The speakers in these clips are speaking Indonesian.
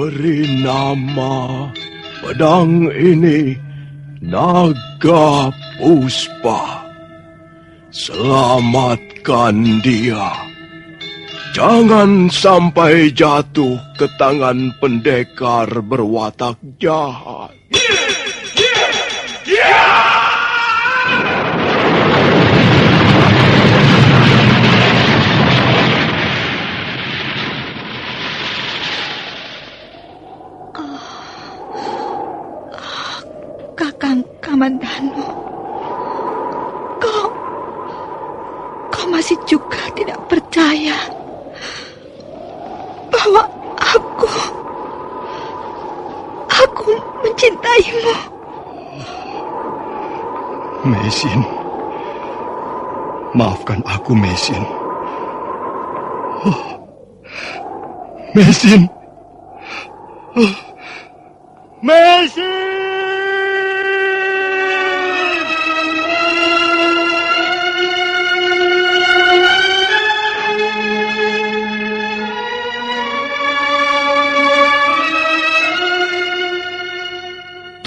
Beri nama pedang ini Naga Puspa. Selamatkan dia. Jangan sampai jatuh ke tangan pendekar berwatak jahat. Kakang Kamandanu, kau masih juga tidak percaya bahwa aku mencintaimu. Meisin, maafkan aku, Meisin. Meisin. Meisin!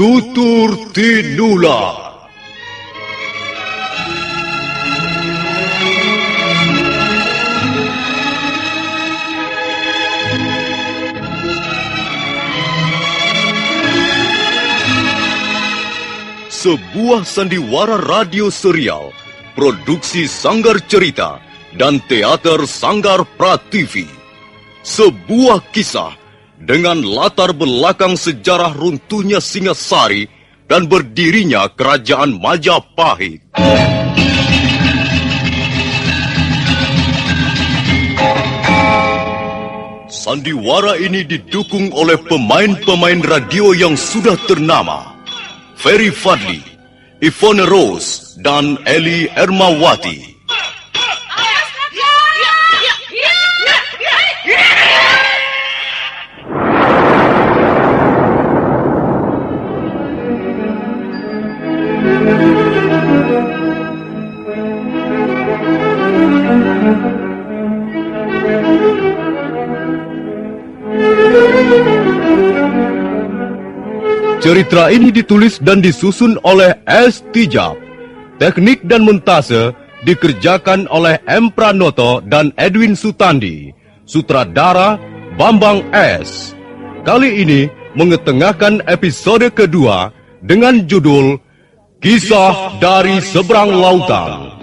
Tutur Tinula. Sebuah sandiwara radio serial, produksi Sanggar Cerita dan teater Sanggar Prativi. Sebuah kisah dengan latar belakang sejarah runtuhnya Singasari dan berdirinya Kerajaan Majapahit. Sandiwara ini didukung oleh pemain-pemain radio yang sudah ternama. Ferry Fadli, Ivone Rose, dan Eli Ermawati. Cerita ini ditulis dan disusun oleh S. Tijab. Teknik dan montase dikerjakan oleh M. Pranoto dan Edwin Sutandi. Sutradara Bambang S. Kali ini mengetengahkan episode kedua dengan judul Kisah dari Seberang Lautan.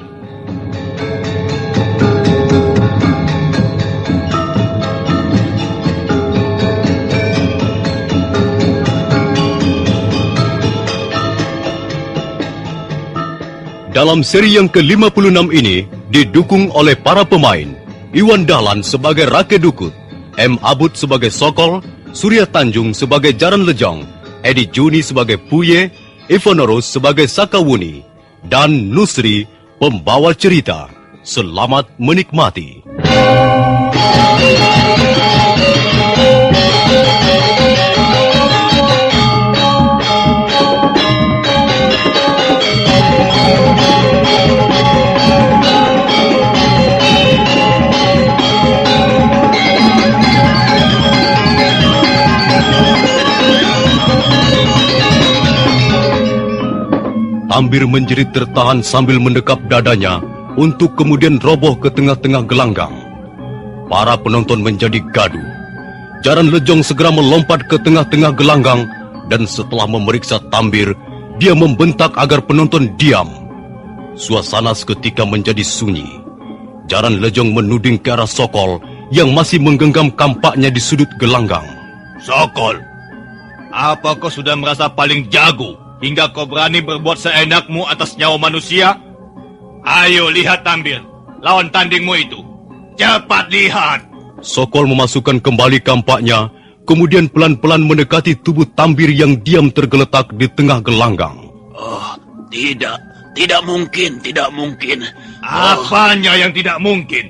Dalam seri yang ke-56 ini didukung oleh para pemain Iwan Dahlan sebagai Rake Dukut, M. Abud sebagai Sokol, Surya Tanjung sebagai Jaran Lejong, Edi Juni sebagai Puye, Ivonorus sebagai Sakawuni, dan Nusri pembawa cerita. Selamat menikmati. Tambir menjerit tertahan sambil mendekap dadanya untuk kemudian roboh ke tengah-tengah gelanggang. Para penonton menjadi gaduh. Jaran Lejong segera melompat ke tengah-tengah gelanggang dan setelah memeriksa Tambir, dia membentak agar penonton diam. Suasana seketika menjadi sunyi. Jaran Lejong menuding ke arah Sokol yang masih menggenggam kampaknya di sudut gelanggang. Sokol, apa kau sudah merasa paling jago hingga kau berani berbuat seenakmu atas nyawa manusia? Ayo lihat Tambir, lawan tandingmu itu. Cepat lihat. Sokol memasukkan kembali kampaknya, kemudian pelan-pelan mendekati tubuh Tambir yang diam tergeletak di tengah gelanggang. Oh, tidak mungkin. Apanya yang tidak mungkin?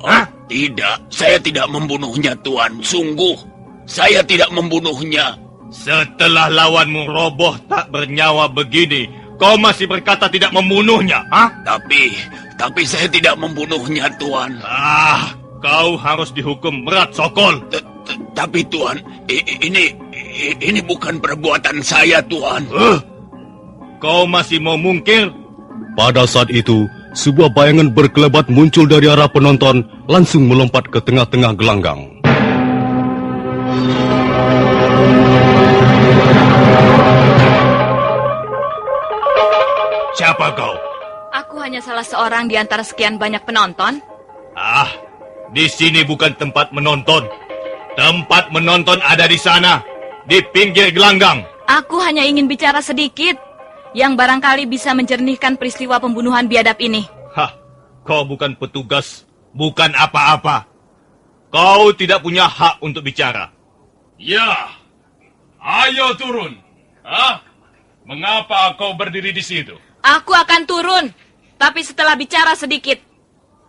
Tidak, saya tidak membunuhnya, Tuan. Sungguh, saya tidak membunuhnya. Setelah lawanmu roboh tak bernyawa begini, kau masih berkata tidak membunuhnya, Tapi saya tidak membunuhnya, Tuan. Kau harus dihukum berat, Sokol. Tapi Tuan, Ini bukan perbuatan saya, Tuan. Kau masih mau mungkir? Pada saat itu, sebuah bayangan berkelebat muncul dari arah penonton, langsung melompat ke tengah-tengah gelanggang. Siapa kau? Aku hanya salah seorang di antara sekian banyak penonton. Di sini bukan tempat menonton. Tempat menonton ada di sana, di pinggir gelanggang. Aku hanya ingin bicara sedikit, yang barangkali bisa menjernihkan peristiwa pembunuhan biadab ini. Kau bukan petugas, bukan apa-apa. Kau tidak punya hak untuk bicara. Ya, ayo turun. Mengapa kau berdiri di situ? Aku akan turun, tapi setelah bicara sedikit.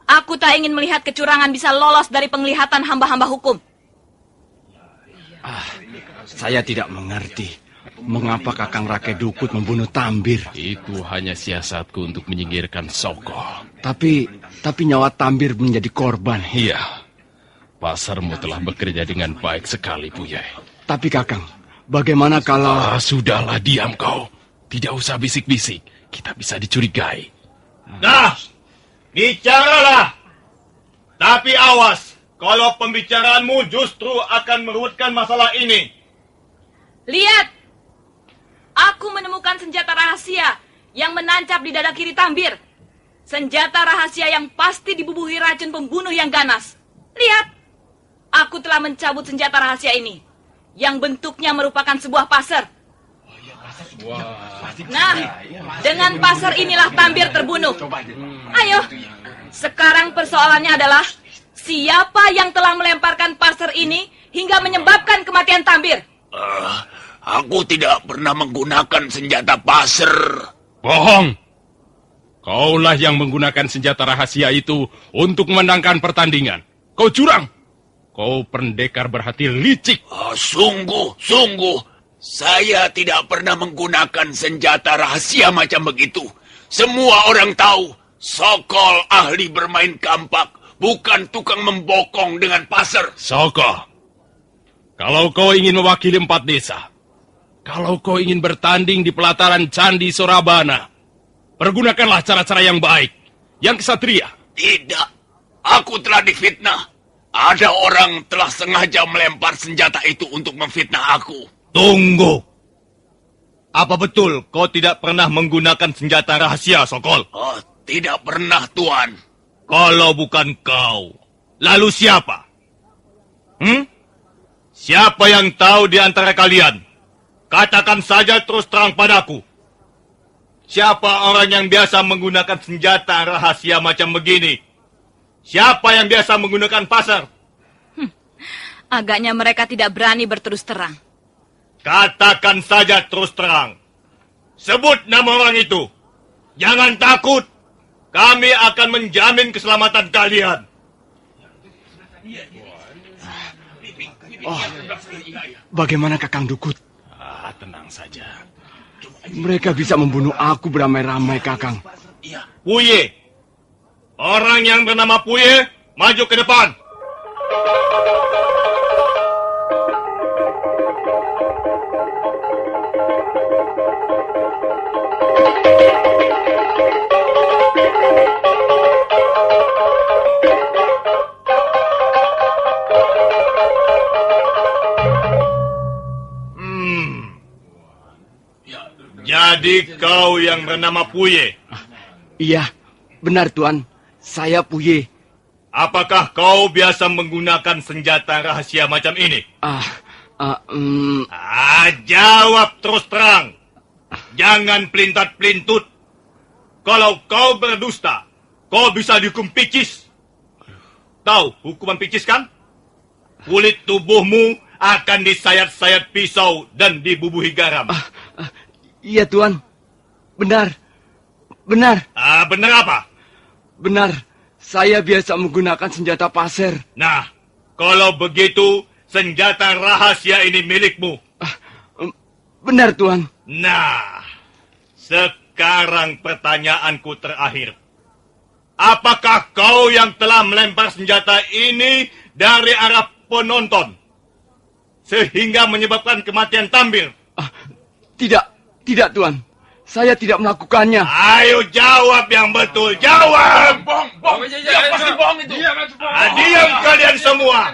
Aku tak ingin melihat kecurangan bisa lolos dari penglihatan hamba-hamba hukum. Saya tidak mengerti mengapa Kakang Rakai Dukut membunuh Tambir. Itu hanya siasatku untuk menyingkirkan Sokol. Tapi nyawa Tambir menjadi korban. Iya, pasarmu telah bekerja dengan baik sekali, Buyai. Tapi Kakang, bagaimana kalau... Sudahlah, diam kau. Tidak usah bisik-bisik. Kita bisa dicurigai. Nah, bicaralah. Tapi awas, kalau pembicaraanmu justru akan meruwetkan masalah ini. Lihat, aku menemukan senjata rahasia yang menancap di dada kiri Tambir. Senjata rahasia yang pasti dibubuhi racun pembunuh yang ganas. Lihat, aku telah mencabut senjata rahasia ini, yang bentuknya merupakan sebuah pasar. Nah, dengan pasar inilah Tambir terbunuh. Ayo, sekarang persoalannya adalah siapa yang telah melemparkan pasar ini hingga menyebabkan kematian Tambir? Aku tidak pernah menggunakan senjata pasar. Bohong! Kaulah yang menggunakan senjata rahasia itu untuk memenangkan pertandingan. Kau curang! Kau pendekar berhati licik. Sungguh. Saya tidak pernah menggunakan senjata rahasia macam begitu. Semua orang tahu, Sokol ahli bermain kampak, bukan tukang membokong dengan pasar. Sokol, kalau kau ingin mewakili 4 desa, kalau kau ingin bertanding di pelataran Candi Sorabana, pergunakanlah cara-cara yang baik, yang kesatria. Tidak, aku telah difitnah. Ada orang telah sengaja melempar senjata itu untuk memfitnah aku. Tunggu. Apa betul kau tidak pernah menggunakan senjata rahasia, Sokol? Tidak pernah, Tuan. Kalau bukan kau, lalu siapa? Siapa yang tahu di antara kalian? Katakan saja terus terang padaku. Siapa orang yang biasa menggunakan senjata rahasia macam begini? Siapa yang biasa menggunakan pasar? Agaknya mereka tidak berani berterus terang. Katakan saja terus terang. Sebut nama orang itu. Jangan takut. Kami akan menjamin keselamatan kalian. Bagaimana Kakang Dukut? Tenang saja. Mereka bisa membunuh aku beramai-ramai, Kakang. Puye. Orang yang bernama Puye, maju ke depan. Jadi kau yang bernama Puye? Iya, benar Tuan. Saya Puye. Apakah kau biasa menggunakan senjata rahasia macam ini? Jawab terus terang. Jangan pelintat-pelintut. Kalau kau berdusta, kau bisa dihukum picis. Tahu hukuman picis kan? Kulit tubuhmu akan disayat-sayat pisau dan dibubuhi garam. Iya Tuan. Benar. Benar. Benar apa? Benar. Saya biasa menggunakan senjata pasir. Nah, kalau begitu, senjata rahasia ini milikmu. Benar, Tuan. Nah, sekarang pertanyaanku terakhir. Apakah kau yang telah melempar senjata ini dari arah penonton? sehingga menyebabkan kematian Tambir? Tidak Tuan. Saya tidak melakukannya. Ayo jawab yang betul, jawab! Dia pasti bohong itu. Diam kalian semua!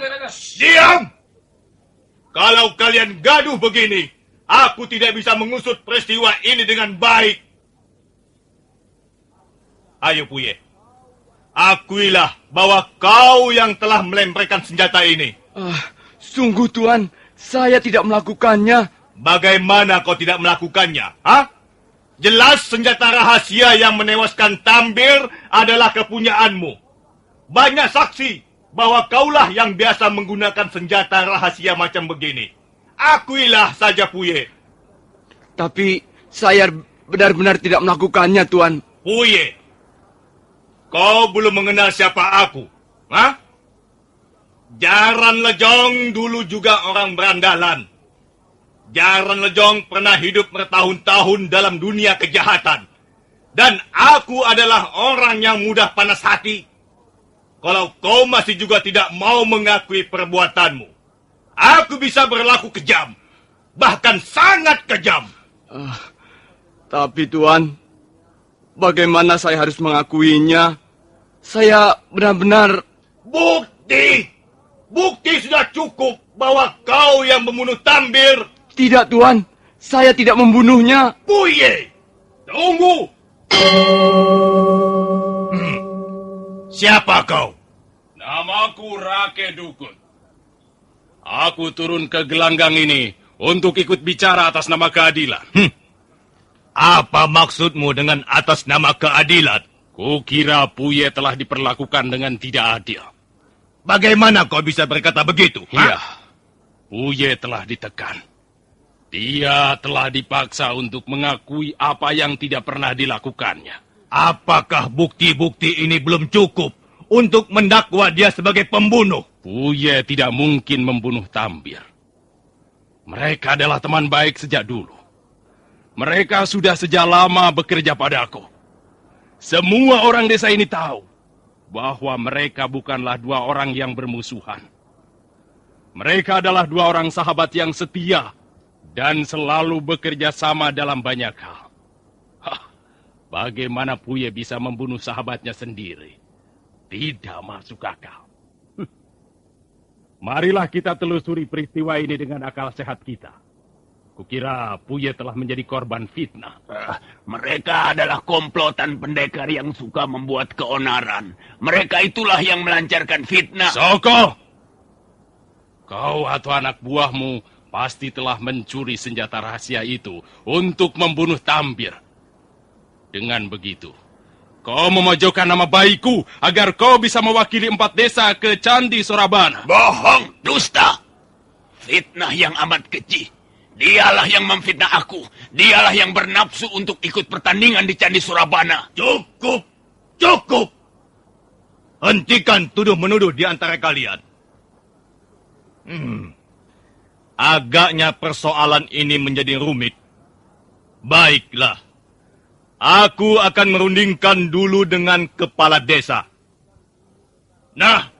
Diam! Kalau kalian gaduh begini, aku tidak bisa mengusut peristiwa ini dengan baik. Ayo Puye, akuilah bahwa kau yang telah melemparkan senjata ini. Sungguh Tuan, saya tidak melakukannya. Bagaimana kau tidak melakukannya? Hah? Jelas senjata rahasia yang menewaskan Tambir adalah kepunyaanmu. Banyak saksi bahwa kaulah yang biasa menggunakan senjata rahasia macam begini. Akuilah saja Puye. Tapi saya benar-benar tidak melakukannya Tuan. Puye, kau belum mengenal siapa aku. Hah? Jaran Lejong dulu juga orang berandalan. Jaran Lejong pernah hidup bertahun-tahun dalam dunia kejahatan. Dan aku adalah orang yang mudah panas hati. Kalau kau masih juga tidak mau mengakui perbuatanmu, aku bisa berlaku kejam. Bahkan sangat kejam. Tapi Tuan, bagaimana saya harus mengakuinya? Saya benar-benar... Bukti! Bukti sudah cukup bahwa kau yang membunuh Tambir. Tidak Tuan, saya tidak membunuhnya. Puye, tunggu. Siapa kau? Namaku Rake Dukut. Aku turun ke gelanggang ini untuk ikut bicara atas nama keadilan. Apa maksudmu dengan atas nama keadilan? Kukira Puye telah diperlakukan dengan tidak adil. Bagaimana kau bisa berkata begitu? Iya, Puye telah ditekan. Dia telah dipaksa untuk mengakui apa yang tidak pernah dilakukannya. Apakah bukti-bukti ini belum cukup untuk mendakwa dia sebagai pembunuh? Puye tidak mungkin membunuh Tambir. Mereka adalah teman baik sejak dulu. Mereka sudah sejak lama bekerja padaku. Semua orang desa ini tahu bahwa mereka bukanlah dua orang yang bermusuhan. Mereka adalah dua orang sahabat yang setia dan selalu bekerja sama dalam banyak hal. Bagaimana Puye bisa membunuh sahabatnya sendiri? Tidak masuk akal. Marilah kita telusuri peristiwa ini dengan akal sehat kita. Kukira Puye telah menjadi korban fitnah. Mereka adalah komplotan pendekar yang suka membuat keonaran. Mereka itulah yang melancarkan fitnah. Soko! Kau atau anak buahmu pasti telah mencuri senjata rahasia itu untuk membunuh Tambir. Dengan begitu, kau memojokkan nama baikku agar kau bisa mewakili 4 desa ke Candi Sorabana. Bohong, dusta. Fitnah yang amat keji. Dialah yang memfitnah aku. Dialah yang bernafsu untuk ikut pertandingan di Candi Sorabana. Cukup! Cukup! Hentikan tuduh-menuduh di antara kalian. Agaknya persoalan ini menjadi rumit. Baiklah. Aku akan merundingkan dulu dengan kepala desa. Nah,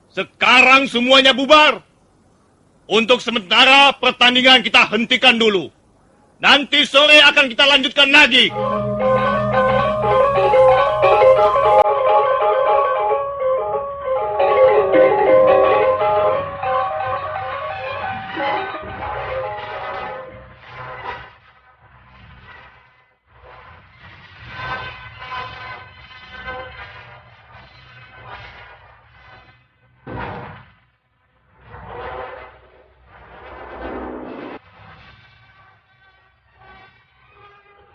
sekarang semuanya bubar. Untuk sementara pertandingan kita hentikan dulu. Nanti sore akan kita lanjutkan lagi.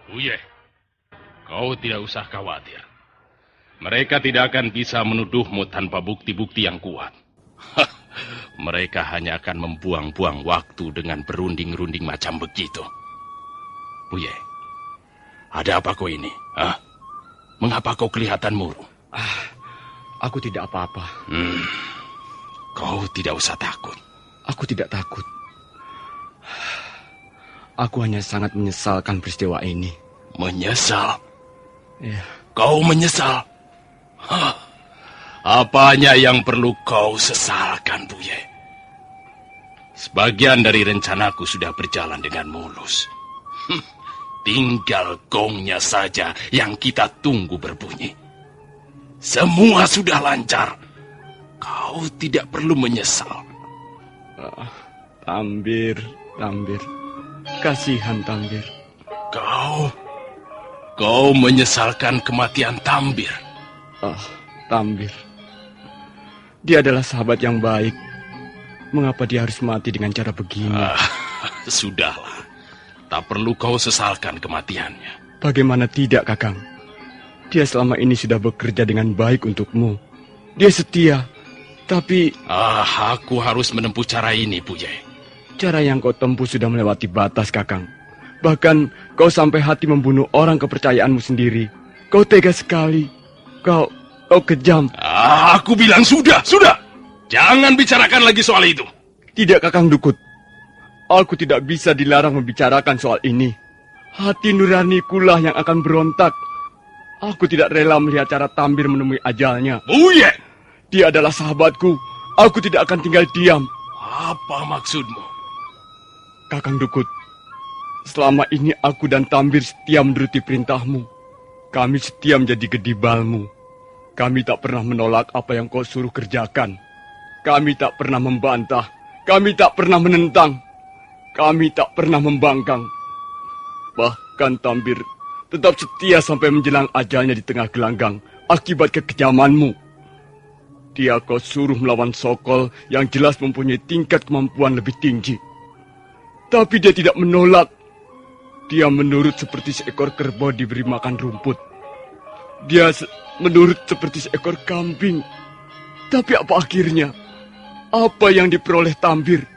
Puye, kau tidak usah khawatir. Mereka tidak akan bisa menuduhmu tanpa bukti-bukti yang kuat. Mereka hanya akan membuang-buang waktu dengan berunding-runding macam begitu. Puye, ada apa kau ini? Mengapa kau kelihatan murung? Aku tidak apa-apa. Kau tidak usah takut. Aku tidak takut. Aku hanya sangat menyesalkan peristiwa ini. Menyesal? Ya. Kau menyesal? Apanya yang perlu kau sesalkan, Puye? Sebagian dari rencanaku sudah berjalan dengan mulus. Tinggal gongnya saja yang kita tunggu berbunyi. Semua sudah lancar. Kau tidak perlu menyesal. Tambir. Kasihan Tambir. Kau menyesalkan kematian Tambir. Tambir. Dia adalah sahabat yang baik. Mengapa dia harus mati dengan cara begini? Sudahlah. Tak perlu kau sesalkan kematiannya. Bagaimana tidak, Kakang? Dia selama ini sudah bekerja dengan baik untukmu. Dia setia. Tapi... Aku harus menempuh cara ini, Puye. Cara yang kau tempuh sudah melewati batas, Kakang. Bahkan kau sampai hati membunuh orang kepercayaanmu sendiri. Kau tega sekali. Kau kejam. Aku bilang sudah. Jangan bicarakan lagi soal itu. Tidak, Kakang Dukut. Aku tidak bisa dilarang membicarakan soal ini. Hati nuraniku lah yang akan berontak. Aku tidak rela melihat cara Tambir menemui ajalnya. Buye! Dia adalah sahabatku. Aku tidak akan tinggal diam. Apa maksudmu? Kakang Dukut, selama ini aku dan Tambir setia menuruti perintahmu. Kami setia menjadi gedibalmu. Kami tak pernah menolak apa yang kau suruh kerjakan. Kami tak pernah membantah. Kami tak pernah menentang. Kami tak pernah membangkang. Bahkan Tambir tetap setia sampai menjelang ajalnya di tengah gelanggang akibat kekejamanmu. Dia kau suruh melawan Sokol yang jelas mempunyai tingkat kemampuan lebih tinggi. Tapi dia tidak menolak. Dia menurut seperti seekor kerbau diberi makan rumput. Dia menurut seperti seekor kambing. Tapi apa akhirnya? Apa yang diperoleh Tambir?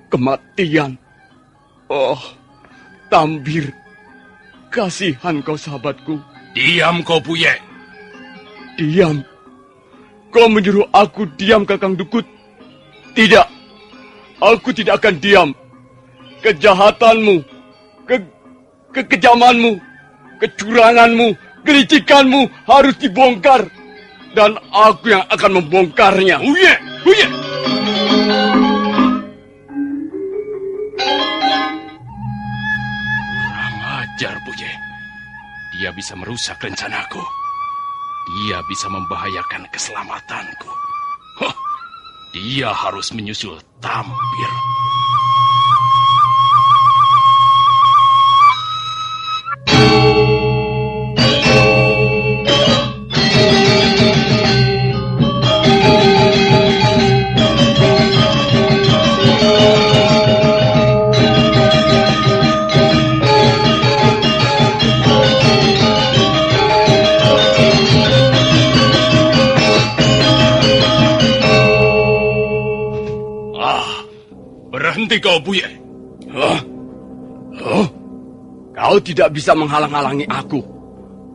Kematian. Oh, Tambir. Kasihan kau sahabatku. Diam kau, Puye. Diam. Kau menyuruh aku diam, Kakang Dukut. Tidak. Aku tidak akan diam. Kejahatanmu, kekejamanmu, kecuranganmu, kelicikanmu harus dibongkar. Dan aku yang akan membongkarnya. Puye! Kurang ajar, Puye. Dia bisa merusak rencanaku. Dia bisa membahayakan keselamatanku. Dia harus menyusul Tambir. Berhenti kau, Buye. Kau tidak bisa menghalang-halangi aku.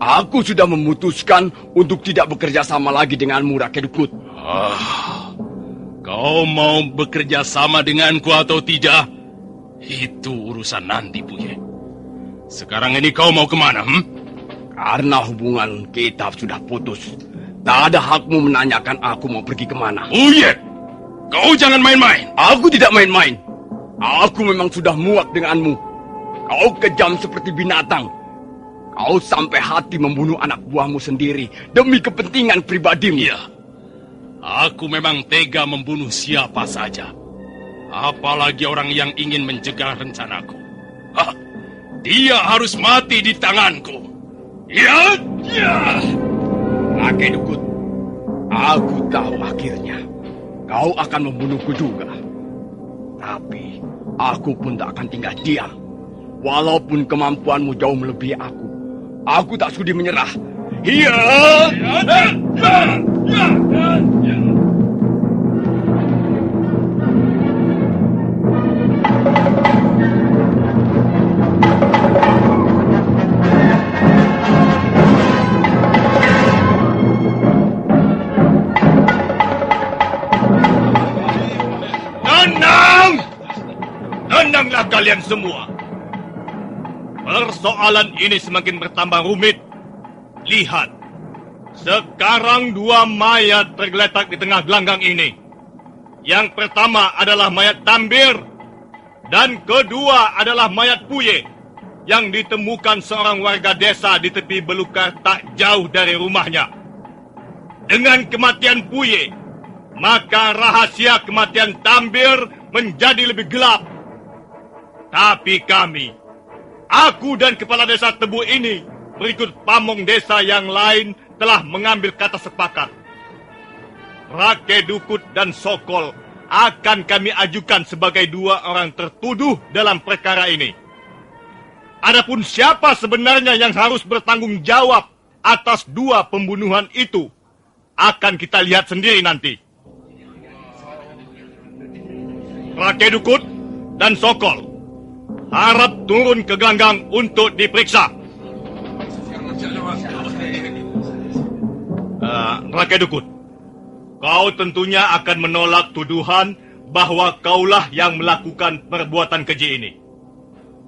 Aku sudah memutuskan untuk tidak bekerja sama lagi denganmu, Rakyat Dukut. Kau mau bekerja sama denganku atau tidak? Itu urusan nanti, Buye. Sekarang ini kau mau kemana? Karena hubungan kita sudah putus. Tak ada hakmu menanyakan aku mau pergi kemana. Buye, kau jangan main-main. Aku tidak main-main. Aku memang sudah muak denganmu. Kau kejam seperti binatang. Kau sampai hati membunuh anak buahmu sendiri demi kepentingan pribadimu. Iya, aku memang tega membunuh siapa saja. Apalagi orang yang ingin menjegal rencanaku. Dia harus mati di tanganku. Ya. Rakyat Dukut, aku tahu akhirnya kau akan membunuhku juga. Tapi aku pun tak akan tinggal diam. Walaupun kemampuanmu jauh melebihi aku tak sudi menyerah. Iya. Tenanglah kalian semua. Persoalan ini semakin bertambah rumit. Lihat, sekarang 2 mayat tergeletak di tengah gelanggang ini. Yang pertama adalah mayat Tambir, dan kedua adalah mayat Puye yang ditemukan seorang warga desa di tepi belukar tak jauh dari rumahnya. Dengan kematian Puye, maka rahasia kematian Tambir menjadi lebih gelap. Tapi kami, aku dan kepala desa Tebu ini, berikut pamong desa yang lain telah mengambil kata sepakat. Rake Dukut dan Sokol akan kami ajukan sebagai dua orang tertuduh dalam perkara ini. Adapun siapa sebenarnya yang harus bertanggung jawab atas dua pembunuhan itu, akan kita lihat sendiri nanti. Rake Dukut dan Sokol harap turun ke gelanggang untuk diperiksa. Rake Dukut, kau tentunya akan menolak tuduhan bahwa kaulah yang melakukan perbuatan keji ini.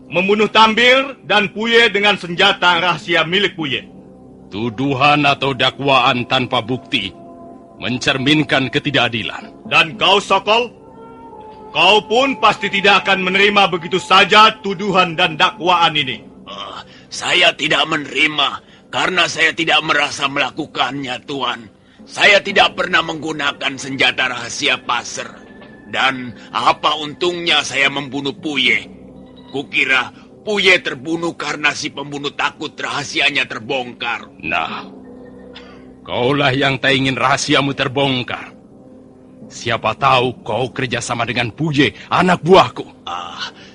Membunuh Tambir dan Puye dengan senjata rahasia milik Puye. Tuduhan atau dakwaan tanpa bukti mencerminkan ketidakadilan. Dan kau, Sokol, kau pun pasti tidak akan menerima begitu saja tuduhan dan dakwaan ini. Saya tidak menerima karena saya tidak merasa melakukannya, Tuan. Saya tidak pernah menggunakan senjata rahasia Paser. Dan apa untungnya saya membunuh Puye? Kukira Puye terbunuh karena si pembunuh takut rahasianya terbongkar. Nah, kaulah yang tak ingin rahasiamu terbongkar. Siapa tahu kau kerjasama dengan Puye, anak buahku.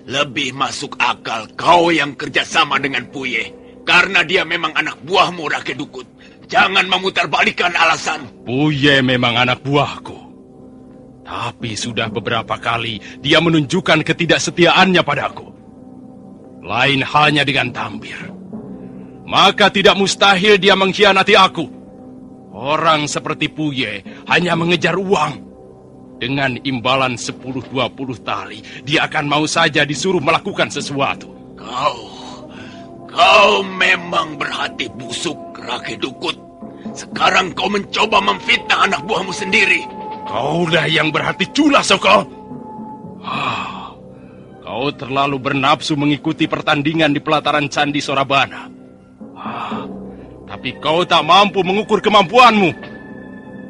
Lebih masuk akal kau yang kerjasama dengan Puye. Karena dia memang anak buahmu, Rake Dukut. Jangan memutarbalikkan alasan. Puye memang anak buahku. Tapi sudah beberapa kali dia menunjukkan ketidaksetiaannya padaku. Lain halnya dengan Tambir. Maka tidak mustahil dia mengkhianati aku. Orang seperti Puye hanya mengejar uang. Dengan imbalan 10-20 tali, dia akan mau saja disuruh melakukan sesuatu. Kau memang berhati busuk, Rake Dukut. Sekarang kau mencoba memfitnah anak buahmu sendiri. Kaulah yang berhati culas, Sokol. Kau terlalu bernafsu mengikuti pertandingan di pelataran Candi Sorabana. Tapi kau tak mampu mengukur kemampuanmu.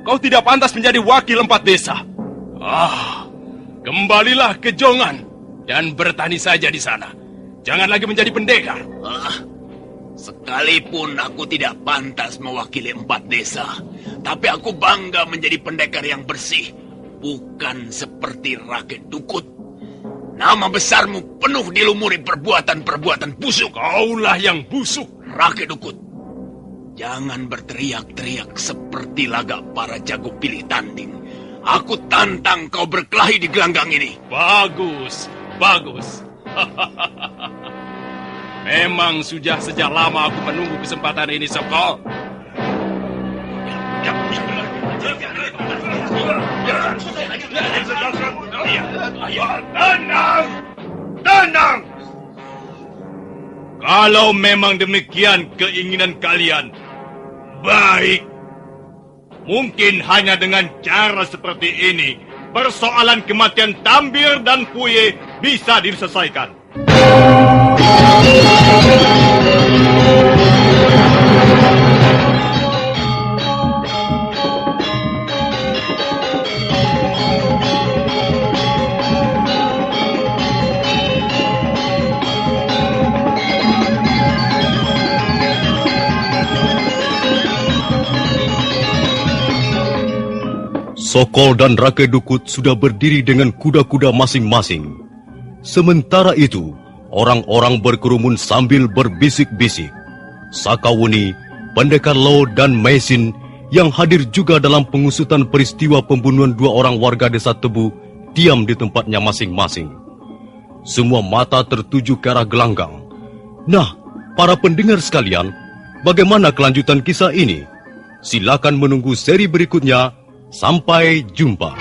Kau tidak pantas menjadi wakil 4 desa. Kembalilah ke Jongan dan bertani saja di sana. Jangan lagi menjadi pendekar. Sekalipun aku tidak pantas mewakili 4 desa, tapi aku bangga menjadi pendekar yang bersih. Bukan seperti Rake Dukut. Nama besarmu penuh dilumuri perbuatan-perbuatan busuk. Kaulah yang busuk. Rake Dukut, jangan berteriak-teriak seperti lagak para jago pilih tanding. Aku tantang kau berkelahi di gelanggang ini. Bagus. Memang sudah sejak lama aku menunggu kesempatan ini, Sokol. Tenang! Kalau memang demikian keinginan kalian, baik. Mungkin hanya dengan cara seperti ini, persoalan kematian Tambir dan Puye bisa diselesaikan. Sokol dan Rake Dukut sudah berdiri dengan kuda-kuda masing-masing. Sementara itu, orang-orang berkerumun sambil berbisik-bisik. Sakawuni, Pendekar Lo dan Maisin yang hadir juga dalam pengusutan peristiwa pembunuhan 2 orang warga desa Tebu diam di tempatnya masing-masing. Semua mata tertuju ke arah gelanggang. Nah, para pendengar sekalian, bagaimana kelanjutan kisah ini? Silakan menunggu seri berikutnya. Sampai jumpa.